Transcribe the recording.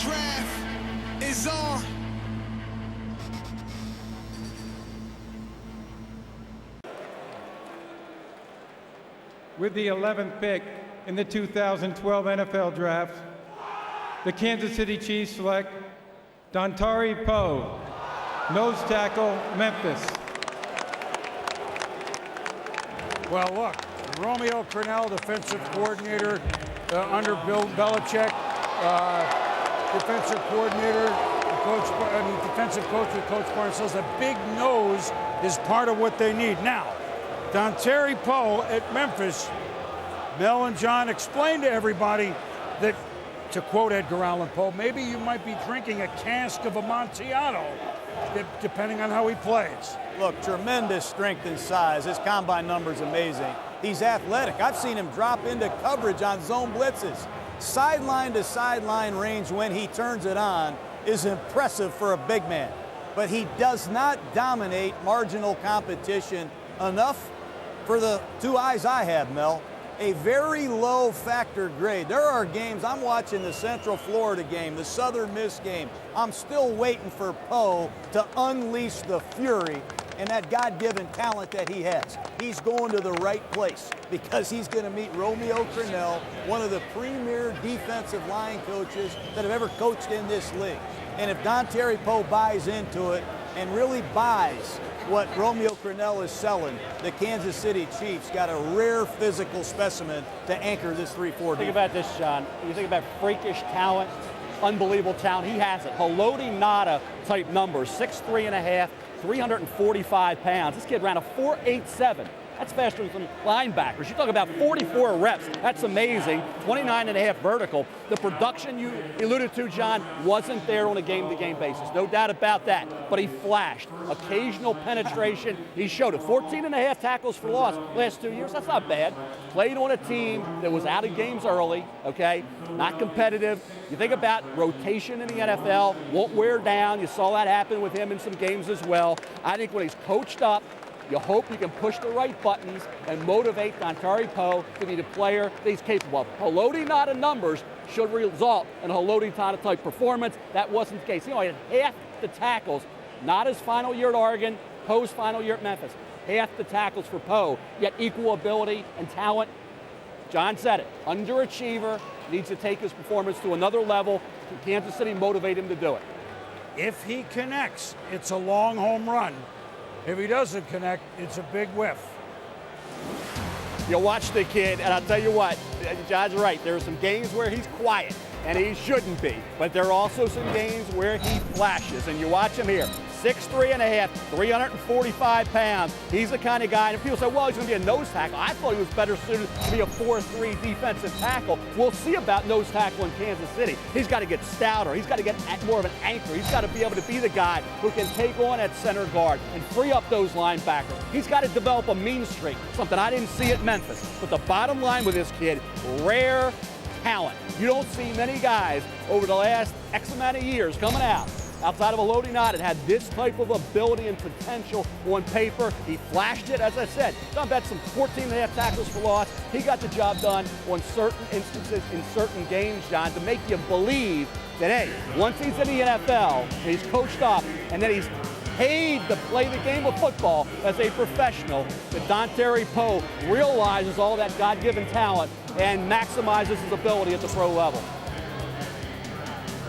draft is on. With the 11th pick in the 2012 NFL Draft, the Kansas City Chiefs select Dontari Poe, nose tackle, Memphis. Well, look, Romeo Crennel, defensive coordinator under Bill Belichick, defensive coordinator, defensive coach with Coach Barron says a big nose is part of what they need. Now, Dontari Poe at Memphis, Mel and John explained to everybody that, to quote Edgar Allan Poe, maybe you might be drinking a cask of Amontillado, depending on how he plays. Look, tremendous strength and size. His combine number's amazing. He's athletic. I've seen him drop into coverage on zone blitzes. Sideline to sideline range when he turns it on is impressive for a big man. But he does not dominate marginal competition enough for the two eyes I have, Mel. A very low factor grade. There are games, I'm watching the Central Florida game, the Southern Miss game. I'm still waiting for Poe to unleash the fury and that God-given talent that he has. He's going to the right place because he's going to meet Romeo Crennel, one of the premier defensive line coaches that have ever coached in this league. And if Dontari Poe buys into it and really buys what Romeo Crennel is selling, the Kansas City Chiefs got a rare physical specimen to anchor this 3-4 defense. Think about this, John. You think about freakish talent, unbelievable talent. He has it. Haloti Ngata type numbers, 6'3.5", 345 pounds. This kid ran a 4.87. That's faster than some linebackers. You talk about 44 reps. That's amazing. 29.5 vertical. The production you alluded to, John, wasn't there on a game-to-game basis. No doubt about that. But he flashed. Occasional penetration. He showed it. 14.5 tackles for loss last 2 years. That's not bad. Played on a team that was out of games early, okay? Not competitive. You think about rotation in the NFL. Won't wear down. You saw that happen with him in some games as well. I think when he's coached up, you hope you can push the right buttons and motivate Dontari Poe to be the player that he's capable of. Haloti Ngata numbers should result in a Haloti Ngata type performance. That wasn't the case. He only had half the tackles, not his final year at Oregon, Poe's final year at Memphis. Half the tackles for Poe, yet equal ability and talent. John said it, underachiever, needs to take his performance to another level. Can Kansas City motivate him to do it? If he connects, it's a long home run. If he doesn't connect, it's a big whiff. You watch the kid, and I'll tell you what, John's right. There are some games where he's quiet, and he shouldn't be. But there are also some games where he flashes, and you watch him here. 6'3.5", 345 pounds. He's the kind of guy, and people say, well, he's going to be a nose tackle. I thought he was better suited to be a 4-3 defensive tackle. We'll see about nose tackle in Kansas City. He's got to get stouter. He's got to get more of an anchor. He's got to be able to be the guy who can take on at center guard and free up those linebackers. He's got to develop a mean streak, something I didn't see at Memphis. But the bottom line with this kid, rare talent. You don't see many guys over the last X amount of years coming out outside of Haloti Ngata that had this type of ability and potential on paper. He flashed it, as I said. Done bet some 14.5 tackles for loss. He got the job done on certain instances in certain games, John, to make you believe that, hey, once he's in the NFL, he's coached up, and then he's paid to play the game of football as a professional, that Dontari Poe realizes all that God-given talent and maximizes his ability at the pro level.